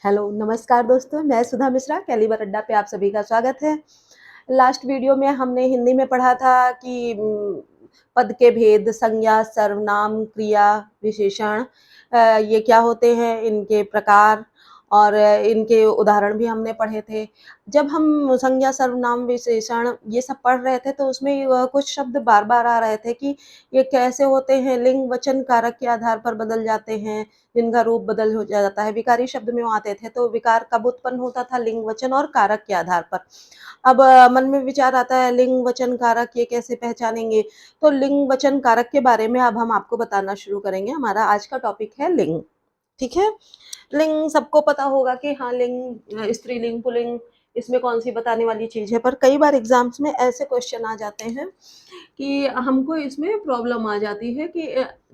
Hello, नमस्कार दोस्तों, मैं सुधा मिश्रा, कैलिबर अड्डा पे आप सभी का स्वागत है। लास्ट वीडियो में हमने हिंदी में पढ़ा था कि पद के भेद, संज्ञा, सर्वनाम, क्रिया, विशेषण ये क्या होते हैं, इनके प्रकार और इनके उदाहरण भी हमने पढ़े थे। जब हम संज्ञा, सर्वनाम, विशेषण ये सब पढ़ रहे थे तो उसमें कुछ शब्द बार-बार आ रहे थे कि ये कैसे होते हैं, लिंग, वचन, कारक के आधार पर बदल जाते हैं, जिनका रूप बदल हो जाता है। विकारी शब्द में वो आते थे, तो विकार कब उत्पन्न होता था? लिंग, वचन और कारक के आधार पर। अब मन में विचार आता है लिंग, वचन, कारक ये कैसे पहचानेंगे? तो लिंग, वचन, कारक के बारे में अब हम आपको बताना शुरू करेंगे। हमारा आज का टॉपिक है लिंग, ठीक है? लिंग सबको पता होगा कि हाँ, लिंग स्त्रीलिंग, पुल्लिंग इसमें कौन-सी बताने वाली चीज़ है, पर कई बार एग्ज़ाम्स में ऐसे क्वेश्चन आ जाते हैं कि हमको इसमें प्रॉब्लम आ जाती है कि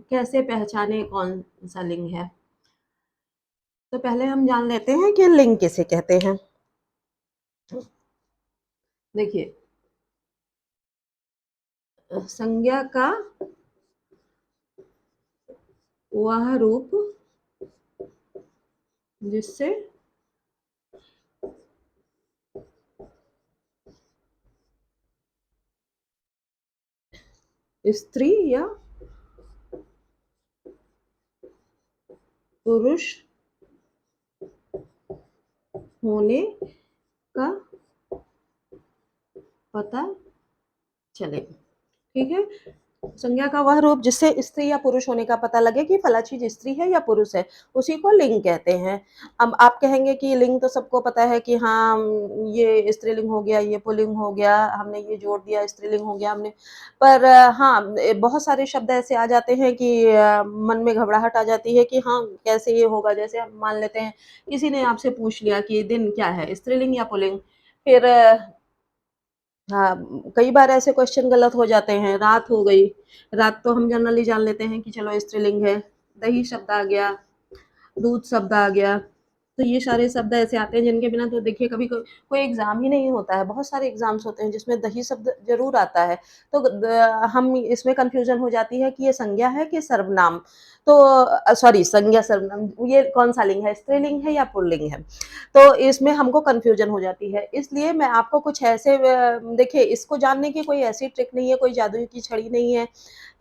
कैसे पहचानें कौन-सा लिंग है? तो पहले हम जान लेते हैं कि लिंग किसे कहते हैं। देखिए, संज्ञा का वह रूप जिससे स्त्री या पुरुष होने का पता चले, ठीक है? संज्ञा का वह रूप जिससे स्त्री या पुरुष होने का पता लगे कि फला चीज़ स्त्री है या पुरुष है, उसी को लिंग कहते हैं। अब आप कहेंगे कि लिंग तो सबको पता है कि हाँ, ये स्त्रीलिंग हो गया, ये पुल्लिंग हो गया, हमने ये जोड़ दिया स्त्रीलिंग हो गया हमने। पर हाँ, बहुत सारे शब्द ऐसे आ जाते हैं कि मन में घबराहट आ जाती है कि हाँ, कैसे ये होगा? जैसे हम मान लेते हैं, किसी ने आपसे पूछ लिया कि दिन क्या है, स्त्रीलिंग या पुल्लिंग? फिर हाँ, कई बार ऐसे क्वेश्चन गलत हो जाते हैं, रात हो गई, रात तो हम जनरली जान लेते हैं कि चलो स्त्रीलिंग है, दही शब्द आ गया, दूध शब्द आ गया, तो ये सारे शब्द ऐसे आते हैं जिनके बिना तो देखिए कभी कोई एग्ज़ाम ही नहीं होता है, बहुत सारे एग्ज़ाम्स होते हैं जिसमें दही शब्द ज़रूर आता है, तो हम इसमें कन्फ्यूज़न हो जाती है कि ये संज्ञा है कि सर्वनाम? तो सॉरी संज्ञा सर्वनाम ये कौन-सा लिंग है, स्त्रीलिंग है या पुल्लिंग है? तो इसमें हमको कन्फ्यूज़न हो जाती है, इसलिए मैं आपको कुछ ऐसे देखिए इसको जानने की कोई ऐसी ट्रिक नहीं है, कोई जादुई की छड़ी नहीं है,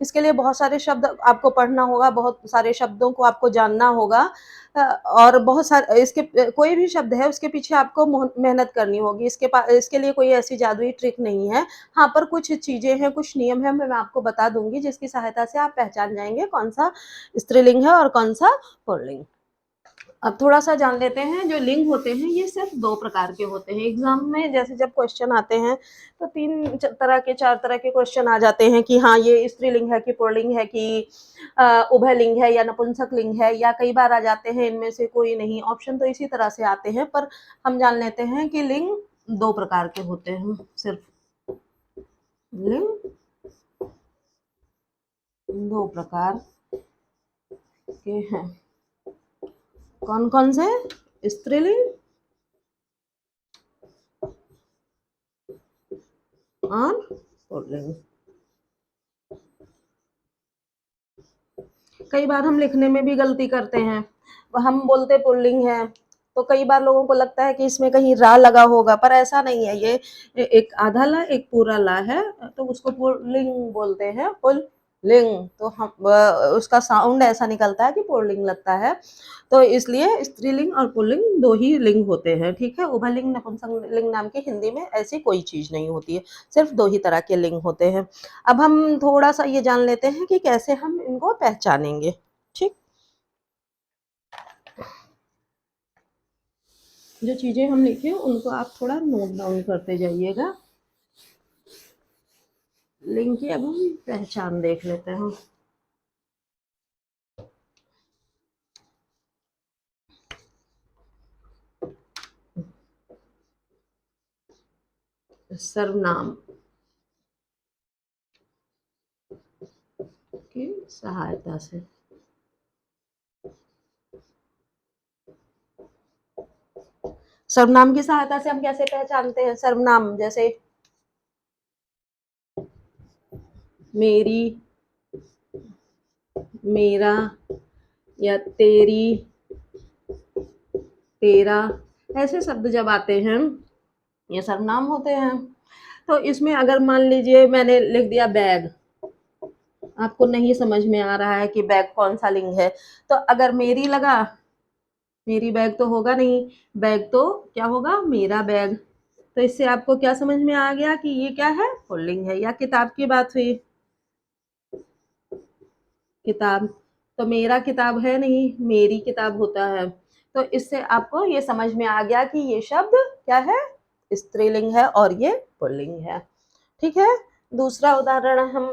इसके लिए बहुत सारे शब्द आपको पढ़ना होगा, बहुत सारे शब्दों को आपको जानना होगा और बहुत सारे इसके कोई भी शब्द है उसके पीछे आपको मेहनत करनी होगी, इसके लिए कोई ऐसी जादुई ट्रिक नहीं है। हाँ, पर कुछ चीज़ें हैं, कुछ नियम हैं, मैं आपको बता दूँगी जिसकी सहायता से आप पहचान जाएँगे कौन-सा स्त्रीलिंग है और कौन-सा पुल्लिंग। अब थोड़ा-सा जान लेते हैं, जो लिंग होते हैं ये सिर्फ़ 2 प्रकार के होते हैं। एग्ज़ाम में जैसे जब क्वेश्चन आते हैं तो 3 तरह के 4 तरह के क्वेश्चन आ जाते हैं कि हाँ, ये स्त्रीलिंग है कि पुल्लिंग है कि उभयलिंग है या नपुंसक लिंग है या कई बार आ जाते हैं इनमें से कोई नहीं। ऑप्शन तो इसी तरह से आते हैं पर हम जान लेते हैं कि लिंग 2 प्रकार के होते हैं सिर्फ़। लिंग 2 प्रकार के हैं। कौन-कौन से? स्त्रीलिंग और पुल्लिंग। कई बार हम लिखने में भी गलती करते हैं। हम बोलते पुल्लिंग है, तो कई बार लोगों को लगता है कि इसमें कहीं रा लगा होगा, पर ऐसा नहीं है। ये एक आधा ला, एक पूरा ला है, तो उसको पुल्लिंग बोलते हैं, पुल्लिंग। तो हम उसका साउंड ऐसा निकलता है कि पुल्लिंग लगता है। तो इसलिए स्त्रीलिंग और पुल्लिंग 2 ही लिंग होते हैं, ठीक है? उभयलिंग, नपुंसक लिंग नाम की हिंदी में ऐसी कोई चीज़ नहीं होती है, सिर्फ़ 2 ही तरह के लिंग होते हैं। अब हम थोड़ा-सा ये जान लेते हैं कि कैसे हम इनको पहचानेंगे, ठीक? जो चीज़ें हम लिखे उनको आप थोड़ा नोट डाउन करते जाइएगा। लिंग की अब हम पहचान देख लेते हैं। सर्वनाम की सहायता से। सर्वनाम की सहायता से हम कैसे पहचानते हैं? सर्वनाम जैसे मेरी, मेरा या तेरी, तेरा, ऐसे शब्द जब आते हैं ये सर्वनाम होते हैं। तो इसमें अगर मान लीजिए मैंने लिख दिया बैग, आपको नहीं समझ में आ रहा है कि बैग कौन सा लिंग है, तो अगर मेरी लगा, मेरी बैग तो होगा नहीं, बैग तो क्या होगा, मेरा बैग। तो इससे आपको क्या समझ में आ गया कि ये क्या है, पुल्लिंग है। या किताब की बात हुई, किताब, तो मेरा किताब है नहीं, मेरी किताब होता है। तो इससे आपको ये समझ में आ गया कि ये शब्द क्या है, स्त्रीलिंग है और ये पुल्लिंग है। ठीक है। दूसरा उदाहरण हम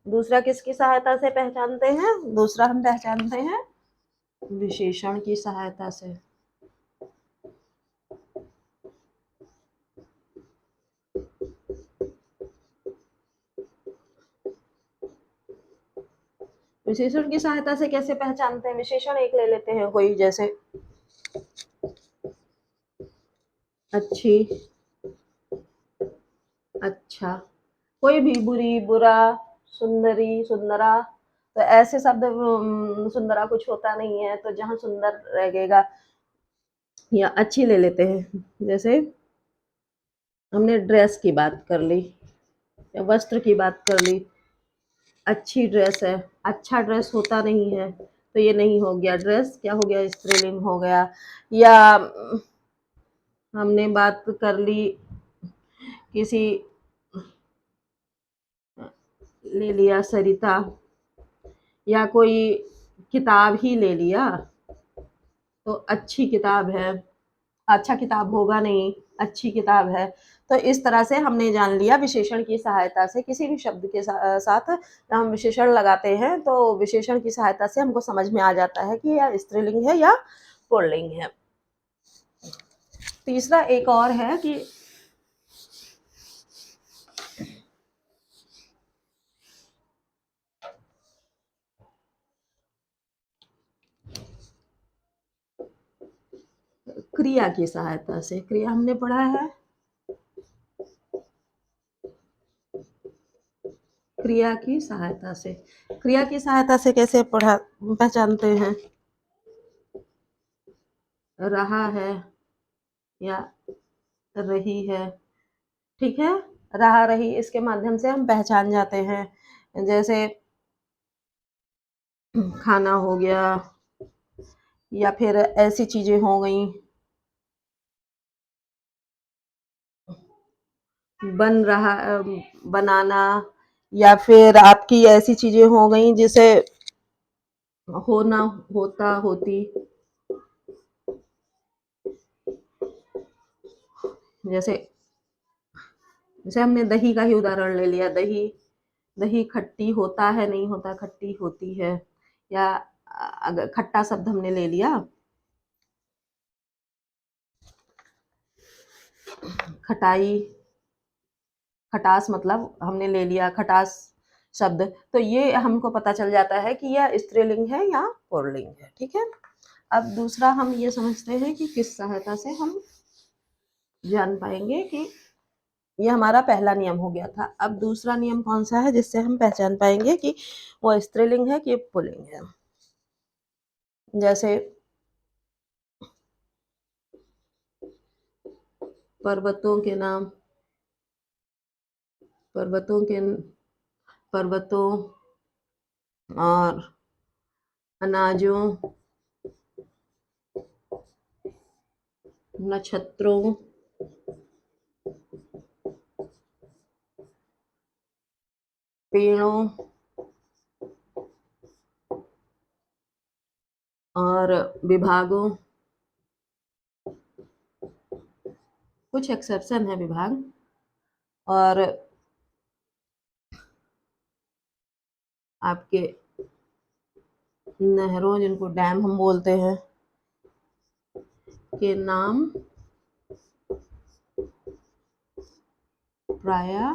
दूसरा किसकी सहायता से पहचानते हैं, दूसरा हम पहचानते हैं विशेषण की सहायता से। विशेषण की सहायता से कैसे पहचानते हैं, विशेषण एक ले लेते हैं कोई, जैसे अच्छी, अच्छा, कोई भी, बुरी, बुरा, सुंदरी, सुंदरा। तो ऐसे शब्द, सुंदरा कुछ होता नहीं है, तो जहाँ सुंदर रहेगा, या अच्छी ले लेते हैं, जैसे हमने ड्रेस की बात कर ली या वस्त्र की बात कर ली, अच्छी ड्रेस है, अच्छा ड्रेस होता नहीं है, तो ये नहीं हो गया, ड्रेस क्या हो गया, स्त्रीलिंग हो गया। या हमने बात कर ली किसी, ले लिया सरिता, या कोई किताब ही ले लिया, तो अच्छी किताब है, अच्छा किताब होगा नहीं, अच्छी किताब है। तो इस तरह से हमने जान लिया विशेषण की सहायता से, किसी भी शब्द के साथ हम विशेषण लगाते हैं तो विशेषण की सहायता से हमको समझ में आ जाता है कि यह स्त्रीलिंग है या पुल्लिंग है। तीसरा एक और है कि क्रिया की सहायता से, क्रिया हमने पढ़ा है, क्रिया की सहायता से, क्रिया की सहायता से कैसे पहचानते हैं, रहा है या रही है। ठीक है, रहा रही इसके माध्यम से हम पहचान जाते हैं, जैसे खाना हो गया, या फिर ऐसी चीजें हो गई, बन रहा, बनाना, या फिर आपकी ऐसी चीजें हो गई जिसे होना, होता, होती। जैसे जैसे हमने दही का ही उदाहरण ले लिया, दही, दही खट्टी होता है, नहीं होता, खट्टी होती है। या अगर खट्टा शब्द हमने ले लिया, खटाई, खटास मतलब हमने ले लिया खटास शब्द, तो ये हमको पता चल जाता है कि यह स्त्रीलिंग है या पुल्लिंग है। ठीक है। अब दूसरा हम ये समझते हैं कि किस सहायता से हम जान पाएंगे कि ये हमारा पहला नियम हो गया था। अब दूसरा नियम कौन सा है जिससे हम पहचान पाएंगे कि वो स्त्रीलिंग है कि पुल्लिंग है। जैसे पर्वतों के नाम, पर्वतों के, पर्वतों और अनाजों, नक्षत्रों, पेड़ों और विभागों, कुछ एक्सेप्शन है विभाग, और आपके नहरों, जिनको डैम हम बोलते हैं, के नाम प्रायः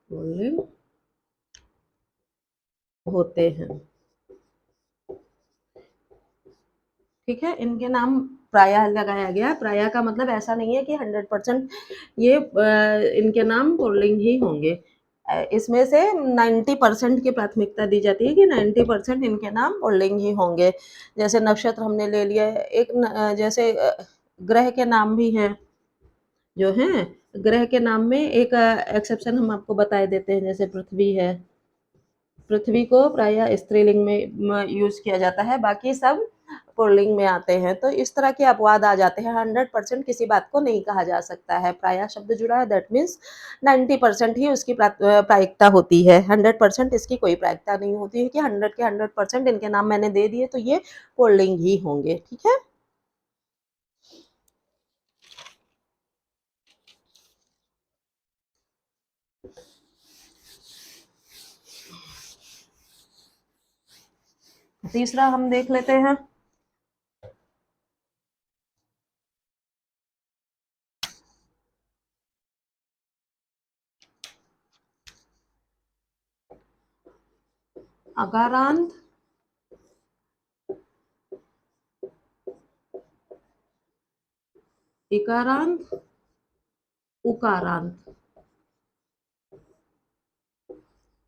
पुल्लिंग होते हैं। ठीक है, इनके नाम प्रायः लगाया गया। प्रायः का मतलब ऐसा नहीं है कि 100% ये इनके नाम पुल्लिंग ही होंगे। इसमें से 90% की प्राथमिकता दी जाती है कि 90% इनके नाम पुल्लिंग ही होंगे। जैसे नक्षत्र हमने ले लिया है, जैसे ग्रह के नाम भी हैं जो हैं, ग्रह के नाम में एक एक्सेप्शन हम आपको बताए देते हैं, जैसे पृथ्वी है। पृथ्वी को प्रायः स्त्रीलिंग में यूज़ किया जाता है, बाकी सब पुल्लिंग में आते हैं। तो इस तरह के अपवाद आ जाते हैं, 100% किसी बात को नहीं कहा जा सकता है। प्रायः शब्द जुड़ा है, दैट मीन्स 90% ही उसकी प्रायिकता होती है, 100% इसकी कोई प्रायिकता नहीं होती है कि 100 के 100% इनके नाम मैंने दे दिए तो ये पुल्लिंग ही होंगे। ठीक है। तीसरा हम देख लेते हैं। अकारांत, इकारांत, उकारांत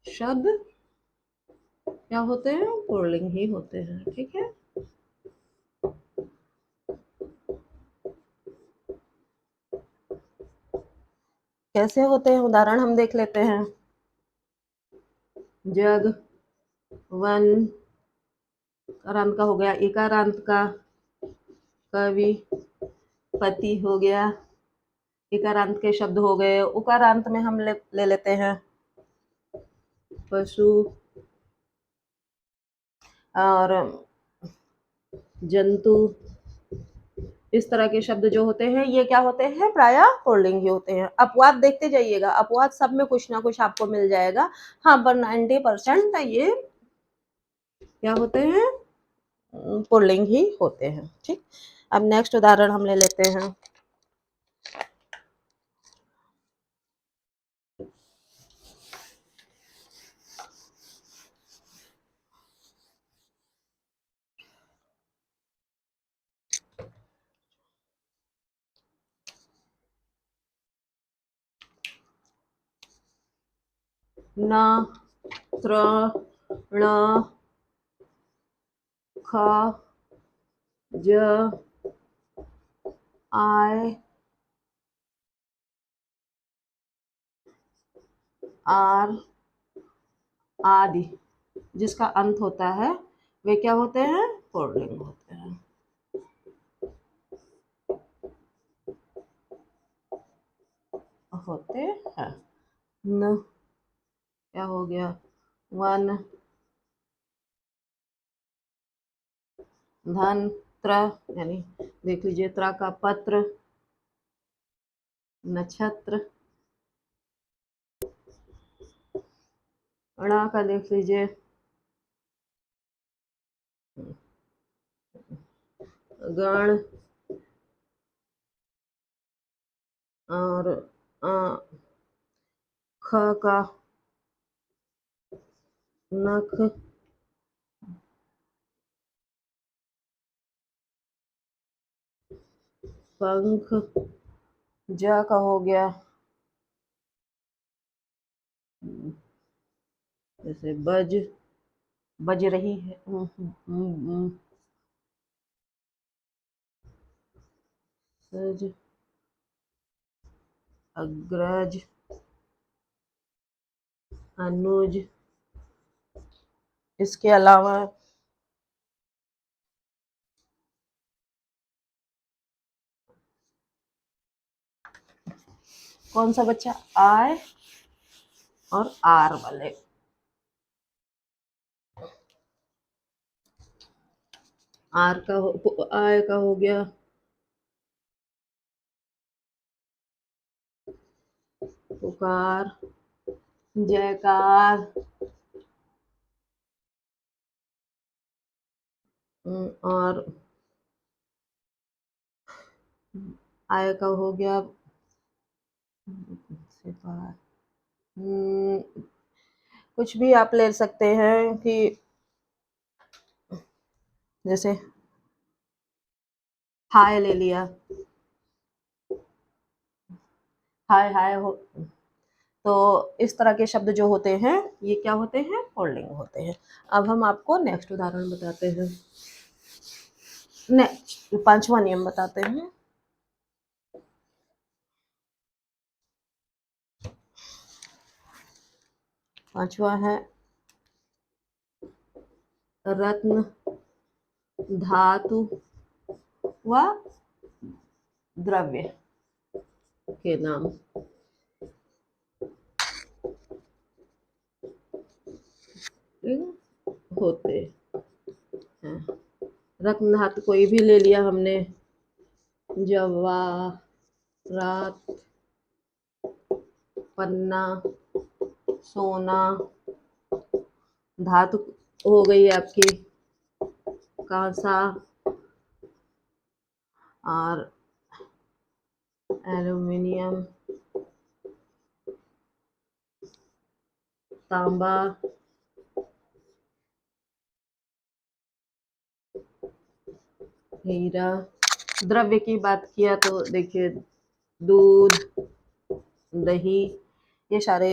शब्द क्या होते हैं? पुल्लिंग ही होते हैं। ठीक है। कैसे होते हैं उदाहरण हम देख लेते हैं। जग, वन, कारांत का हो गया, इकारांत का कवि, पति हो गया, इकारांत के शब्द हो गए। उकारांत में हम ले लेते हैं पशु और जंतु। इस तरह के शब्द जो होते हैं ये क्या होते हैं? प्रायः पुल्लिंग ही होते हैं। अपवाद देखते जाइएगा, अपवाद सब में कुछ ना कुछ आपको मिल जाएगा। हाँ, पर 90% ये क्या होते हैं? पुल्लिंग ही होते हैं। ठीक। अब नेक्स्ट उदाहरण हम ले लेते हैं। न, त्र, ण, ख, ज, आय, आर आदि जिसका अंत होता है वे क्या होते हैं? पुल्लिंग होते हैं। होते हैं। न क्या हो गया? वन, धन, त्र यानी देख लीजिए त्र का पत्र, नक्षत्र, ण का देख लीजिए गण, और ख का नख, पंख, ज का हो गया जैसे बज रही है, सज, अग्रज, अनुज। इसके अलावा कौन सा बच्चा? आय और आर वाले। आय का हो गया पुकार, जयकार, और आय का हो गया सिपाही। कुछ भी आप ले सकते हैं कि जैसे हाय ले लिया, हाय हाय हो तो इस तरह के शब्द जो होते हैं ये क्या होते हैं, पुल्लिंग होते हैं। अब हम आपको नेक्स्ट उदाहरण बताते हैं। नेक्स्ट 5वां नियम बताते हैं। पांचवा है रत्न, धातु व द्रव्य के नाम। होते हैं। रत्न धातु कोई भी ले लिया हमने, जवाहरात, पन्ना, सोना। धातु हो गई आपकी कांसा और एल्युमिनियम, तांबा, हीरा। द्रव्य की बात किया तो देखिए दूध, दही, ये सारे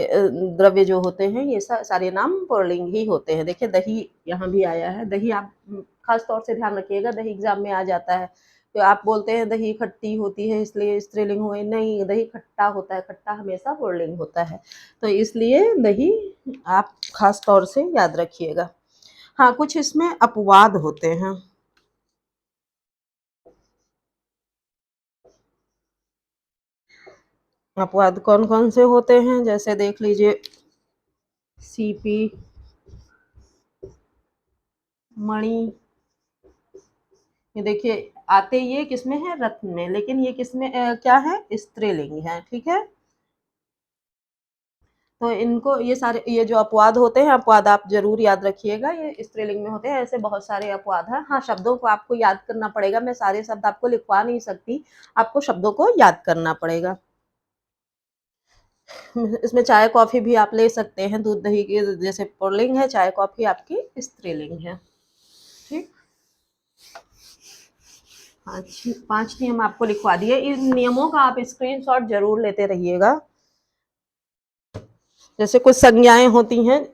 द्रव्य जो होते हैं ये सारे नाम पुल्लिंग ही होते हैं। देखिए दही यहाँ भी आया है। दही आप खास तौर से ध्यान रखिएगा, दही एग्जाम में आ जाता है। तो आप बोलते हैं दही खट्टी होती है इसलिए स्त्रीलिंग हुए, नहीं, दही खट्टा होता है, खट्टा हमेशा पुल्लिंग होता है। तो इसलिए दही आप खास तौर से याद रखिएगा। हाँ, कुछ इसमें अपवाद होते हैं। अपवाद कौन कौन से होते हैं, जैसे देख लीजिए सीपी, मणि। ये देखिए आते ये किसमें है, रत्न में, लेकिन ये किसमें क्या है, स्त्रीलिंग है। ठीक है, तो इनको ये सारे ये जो अपवाद होते हैं, अपवाद आप जरूर याद रखिएगा, ये स्त्रीलिंग में होते हैं। ऐसे बहुत सारे अपवाद हैं। हाँ, शब्दों को आपको याद करना पड़ेगा, मैं सारे शब्द आपको लिखवा नहीं सकती, आपको शब्दों को याद करना पड़ेगा। इसमें चाय कॉफी भी आप ले सकते हैं, दूध दही के जैसे पुल्लिंग है, चाय कॉफी आपकी स्त्रीलिंग है। ठीक, 5 नियम आपको लिखवा दिए। इन नियमों का आप स्क्रीनशॉट जरूर लेते रहिएगा। जैसे कुछ संज्ञाएं होती हैं,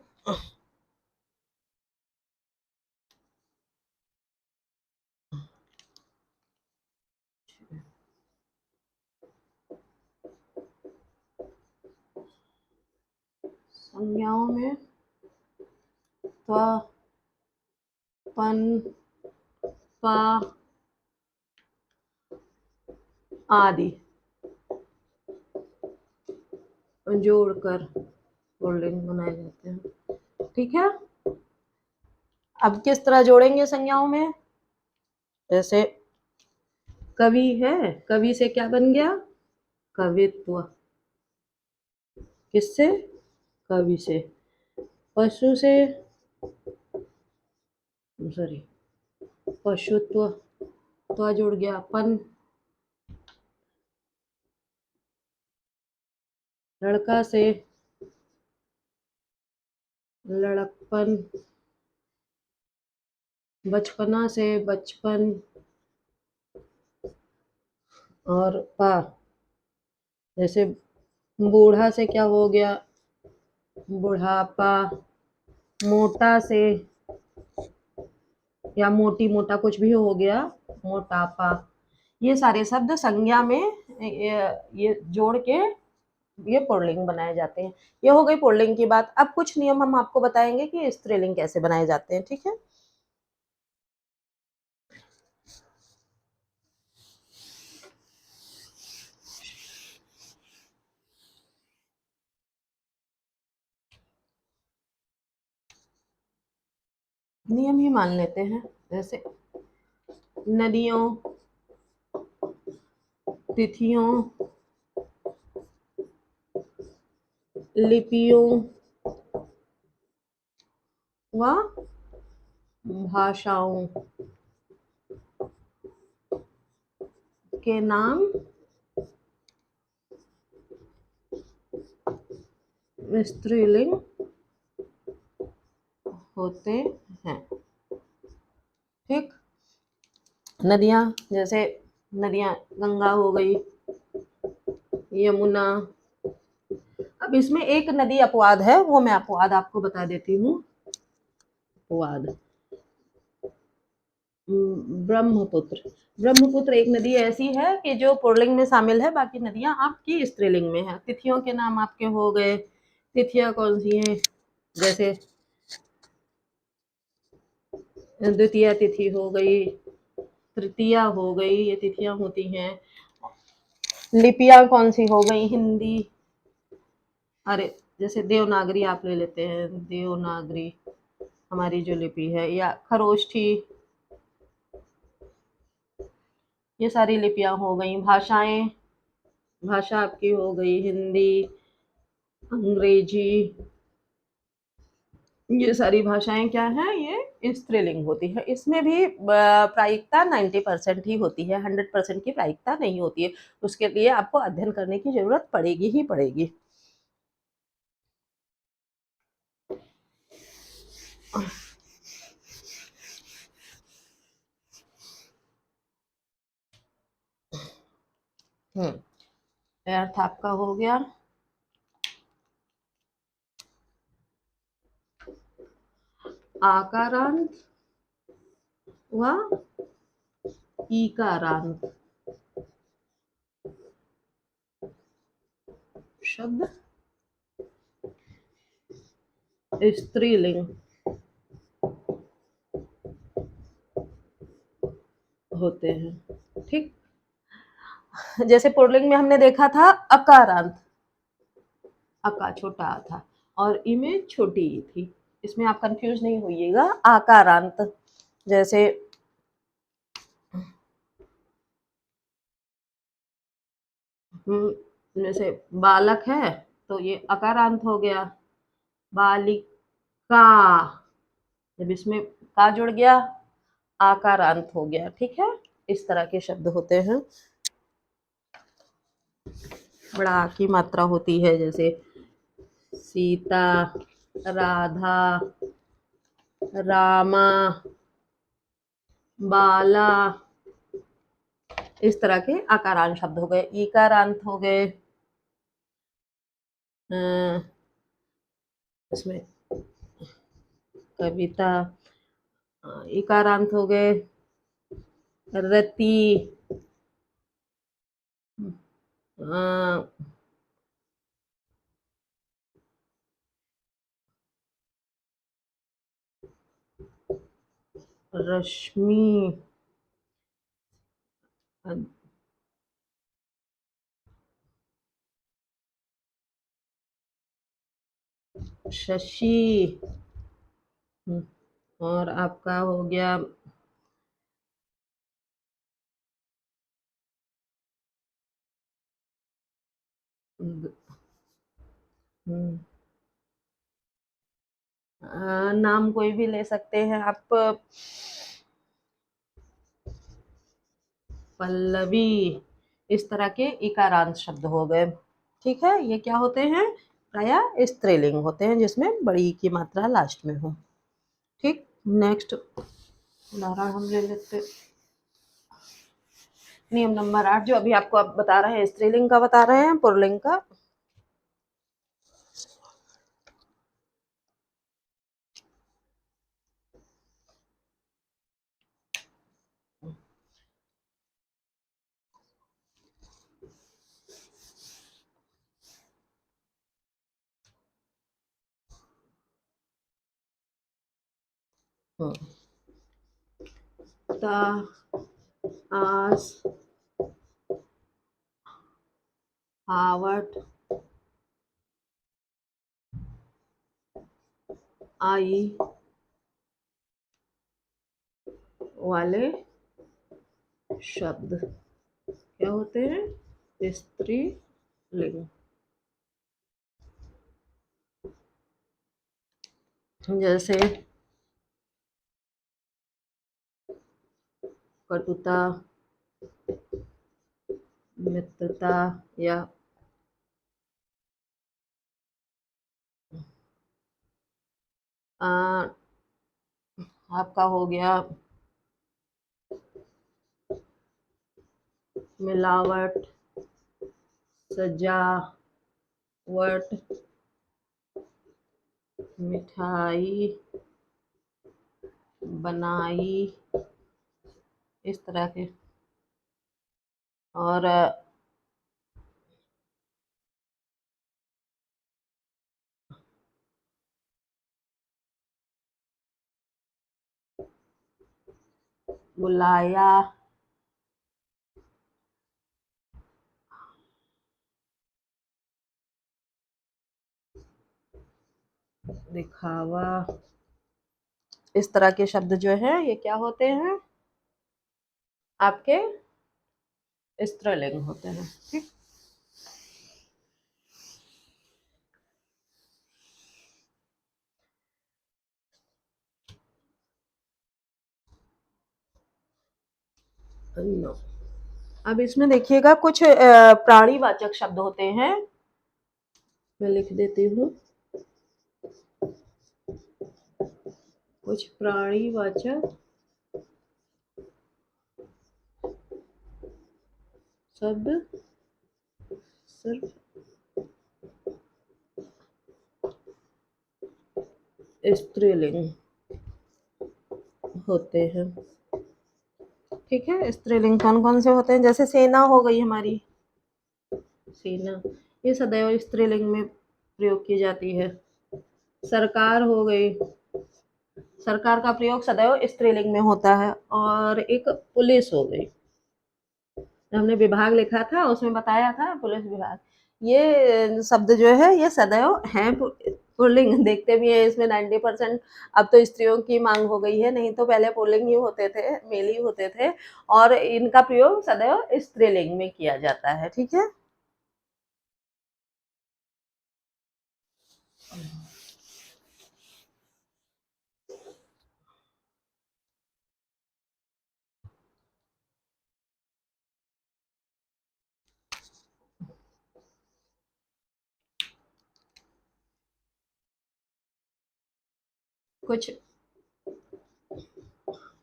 संज्ञाओं में त्व, पन, पा आदि जोड़कर पुल्लिंग बनाए जाते हैं। ठीक है, अब किस तरह जोड़ेंगे संज्ञाओं में, जैसे कवि है, कवि से क्या बन गया, कवित्व। किससे, कवि से। पशु से, सॉरी, पशुत्व, तो जुड़ गया पन। लड़का से लड़कपन, बचपना से बचपन, और पा, जैसे बूढ़ा से क्या हो गया, बुढ़ापा। मोटा से या मोटी, मोटा कुछ भी हो गया, मोटापा। ये सारे शब्द संज्ञा में ये जोड़ के ये पुल्लिंग बनाए जाते हैं। ये हो गई पुल्लिंग की बात। अब कुछ नियम हम आपको बताएंगे कि स्त्रीलिंग कैसे बनाए जाते हैं। ठीक है, नियम ही मान लेते हैं। जैसे नदियों, तिथियों, लिपियों व भाषाओं के नाम स्त्रीलिंग होते हैं। ठीक, नदियाँ, जैसे नदियाँ गंगा हो गई, यमुना। अब अब इसमें एक नदी अपवाद है, वो मैं अपवाद आपको बता देती हूँ। अपवाद ब्रह्मपुत्र। ब्रह्मपुत्र एक नदी ऐसी है कि जो पुल्लिंग में शामिल है, बाकी नदियां आपकी स्त्रीलिंग में है। तिथियों के नाम आपके हो गए, तिथियां कौन सी हैं, जैसे द्वितीया तिथि हो गई, तृतीया हो गई, ये तिथियां होती हैं। लिपियां कौन सी हो गई, हिंदी, अरे जैसे देवनागरी आप ले लेते हैं, देवनागरी हमारी जो लिपि है, या खरोष्ठी, ये सारी लिपियां हो गई। भाषाएं, भाषा आपकी हो गई हिंदी, अंग्रेजी, ये सारी भाषाएं क्या हैं, ये स्त्रीलिंग होती है। इसमें भी प्रायिकता 90% ही होती है, 100% की प्रायिकता नहीं होती है। उसके लिए आपको अध्ययन करने की जरूरत पड़ेगी ही पड़ेगी। अर्थ आपका हो गया। आकारांत व ईकारांत शब्द स्त्रीलिंग होते हैं। ठीक, जैसे पुल्लिंग में हमने देखा था अकारांत, अका छोटा आ था और ई में छोटी ई थी। इसमें आप कंफ्यूज नहीं होइएगा। आकारांत जैसे जैसे बालक है तो ये अकारांत हो गया। बालिका, जब इसमें का जुड़ गया आकारांत हो गया। ठीक है, इस तरह के शब्द होते हैं। बड़ा आ की मात्रा होती है, जैसे सीता, राधा, रामा, बाला, इस तरह के आकारांत शब्द हो गए। ईकारांत हो गए, इसमें कविता, इकारांत हो गए। रति, रश्मि, शशि, और आपका हो गया नाम कोई भी ले सकते हैं आप। पल्लवी, इस तरह के इकारांत शब्द हो गए। ठीक है, ये क्या होते हैं, प्रायः स्त्रीलिंग होते हैं, जिसमें बड़ी की मात्रा लास्ट में हो। ठीक, नेक्स्ट उदाहरण हम ले लेते। नियम नंबर 8 जो अभी आपको अब बता रहे हैं, स्त्रीलिंग का बता रहे हैं, पुल्लिंग का। ता, आस, आवट, आई वाले शब्द क्या होते हैं, स्त्रीलिंग। जैसे कटुता, मित्रता, या आपका हो गया मिलावट, सजा, वट, मिठाई, बनाई, इस तरह के। और बुलाया, दिखावा, इस तरह के शब्द जो हैं ये क्या होते हैं, आपके स्त्रीलिंग होते हैं। ठीक, नो। अब इसमें देखिएगा कुछ प्राणीवाचक शब्द होते हैं, मैं लिख देती हूँ। कुछ प्राणीवाचक शब्द सिर्फ स्त्रीलिंग होते हैं। ठीक है, स्त्रीलिंग कौन कौन से होते हैं, जैसे सेना हो गई हमारी, सेना, ये सदैव स्त्रीलिंग में प्रयोग की जाती है। सरकार हो गई, सरकार का प्रयोग सदैव स्त्रीलिंग में होता है। और एक पुलिस हो गई, हमने विभाग लिखा था उसमें बताया था पुलिस विभाग, ये शब्द जो है ये सदैव है पुल्लिंग। देखते भी है इसमें 90%। अब तो स्त्रियों की मांग हो गई है, नहीं तो पहले पुल्लिंग ही होते थे, मेल ही होते थे, और इनका प्रयोग सदैव स्त्रीलिंग में किया जाता है। ठीक है, कुछ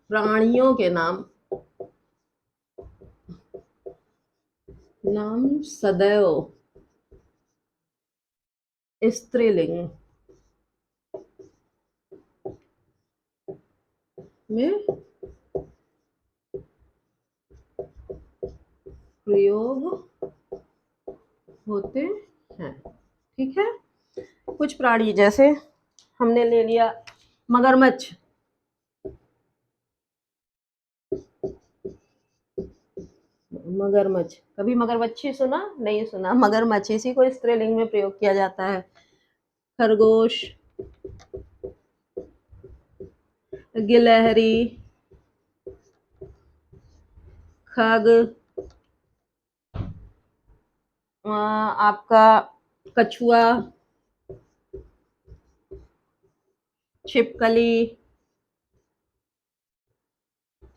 प्राणियों के नाम, नाम सदैव स्त्रीलिंग में प्रयोग होते हैं। ठीक है, कुछ प्राणी जैसे हमने ले लिया मगरमच्छ, मगरमच्छ, कभी मगरमच्छी सुना, नहीं सुना, मगरमच्छ, इसी को स्त्रीलिंग में प्रयोग किया जाता है। खरगोश, गिलहरी, खग, आपका कछुआ, छिपकली,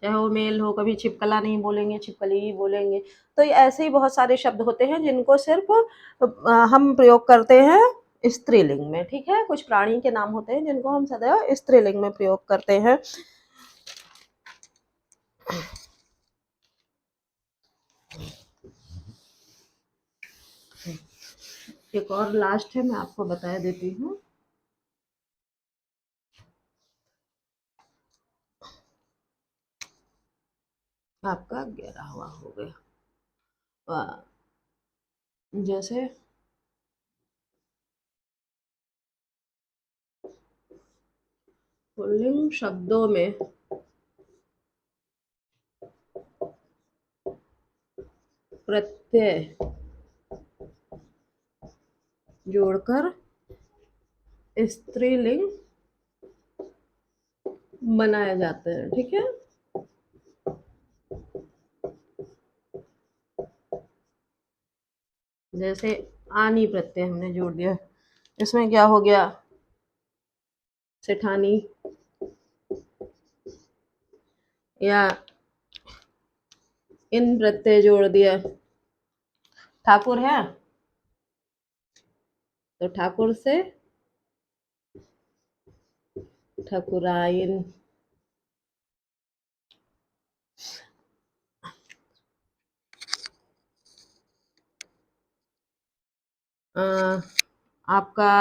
चाहे वो मेल हो, कभी छिपकला नहीं बोलेंगे, छिपकली ही बोलेंगे। तो ये ऐसे ही बहुत सारे शब्द होते हैं जिनको सिर्फ हम प्रयोग करते हैं स्त्रीलिंग में। ठीक है, कुछ प्राणी के नाम होते हैं जिनको हम सदैव स्त्रीलिंग में प्रयोग करते हैं। एक और लास्ट है, मैं आपको बता देती हूँ। आपका 11वां हो गया, जैसे पुल्लिंग शब्दों में प्रत्यय जोड़कर स्त्रीलिंग बनाए जाते हैं। ठीक है, जैसे आनी प्रत्यय हमने जोड़ दिया, इसमें क्या हो गया, सेठानी, या इन प्रत्यय जोड़ दिया, ठाकुर है तो ठाकुर से ठकुराइन, आपका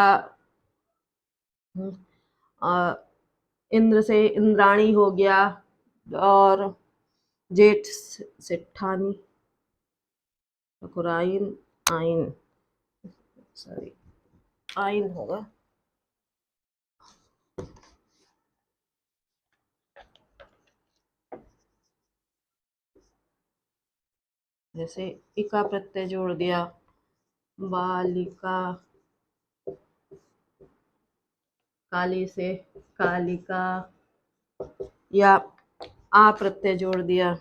इंद्र से इंद्राणी हो गया, और जेठ से ठानी, ठकुराइन, आइन, सॉरी आइन होगा। जैसे इका प्रत्यय जोड़ दिया, बालिका, काली से कालिका, या आ प्रत्यय जोड़ दिया,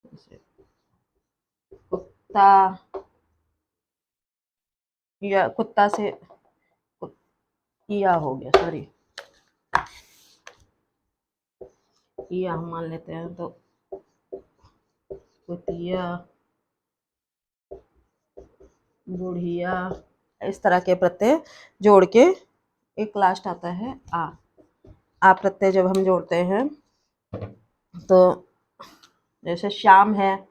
जैसे कुत्ता, या कुत्ता से किया हो गया, सॉरी किया हम मान लेते हैं, तो कुतिया, बुढ़िया, इस तरह के प्रत्यय जोड़ के एक लास्ट आता है आ प्रत्यय जब हम जोड़ते हैं तो जैसे श्याम है,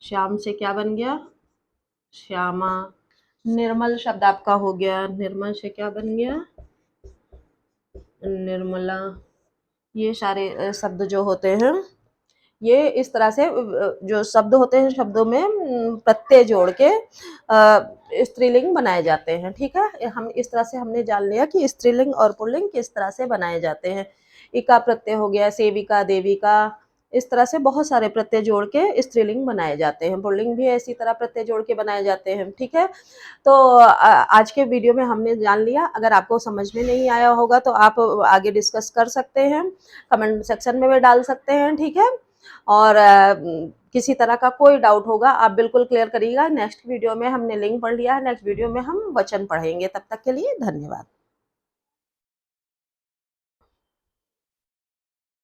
श्याम से क्या बन गया, श्यामा। निर्मल शब्द आपका हो गया, निर्मल से क्या बन गया, निर्मला। ये सारे शब्द जो होते हैं, ये इस तरह से जो शब्द होते हैं, शब्दों में प्रत्यय जोड़ के स्त्रीलिंग बनाए जाते हैं। ठीक है, हम इस तरह से हमने जान लिया कि स्त्रीलिंग और पुल्लिंग किस तरह से बनाए जाते हैं। इका प्रत्यय हो गया, सेविका, देविका, इस तरह से बहुत सारे प्रत्यय जोड़ के स्त्रीलिंग बनाए जाते हैं। पुल्लिंग भी इसी तरह प्रत्यय जोड़ के बनाए जाते हैं। ठीक है, तो आज के वीडियो में हमने जान लिया। अगर आपको समझ में नहीं आया होगा तो आप आगे डिस्कस कर सकते हैं, कमेंट सेक्शन में भी डाल सकते हैं। ठीक है, और किसी तरह का कोई डाउट होगा आप बिल्कुल क्लियर करिएगा। नेक्स्ट वीडियो में हमने लिंग पढ़ लिया है, नेक्स्ट वीडियो में हम वचन पढ़ेंगे। तब तक के लिए धन्यवाद।